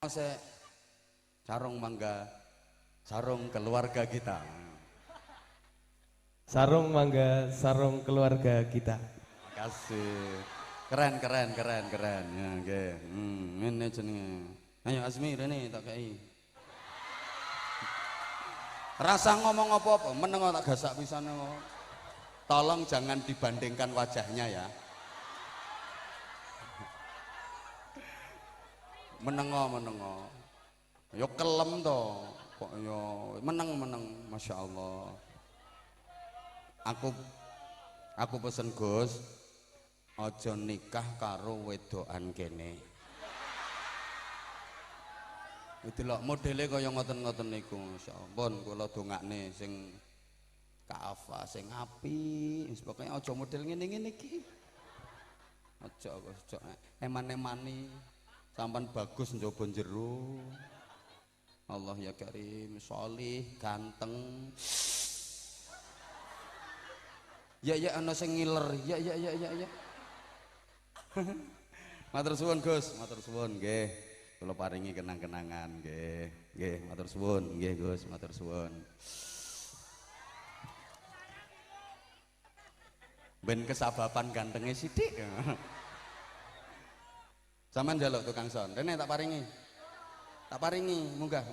Se sarung mangga, sarung keluarga kita. Sarung mangga, sarung keluarga kita. Makasih. Keren. Ya, nggih. Ngene jenenge. Ayo Asmi rene tak kei. Rasa ngomong apa-apa, meneng tak gasak pisan kok. Tolong jangan dibandingkan wajahnya ya. Menengo. Yo kelem to. Kok yo meneng, Masya Allah. Aku pesen Gus, aja nikah karo wedokan kene. Itu lho modele kaya ngoten-ngoten niku, masyaallah. Pun kula dongakne sing kafa sing apik, pokoke aja model ngene-ngene iki. Aja eman-emani. Sampan bagus njaba jero. Allah ya Karim, sholih, ganteng. Ya ana sing ngiler. Ya. Matur suwun Gus, matur suwun nggih. Kula paringi kenang-kenangan nggih. Nggih, matur suwun nggih Gus, matur suwun. Ben kesababan gantenge sithik. Sampeyan njaluk tukang son. Rene tak paringi. Tak paringi, munggah.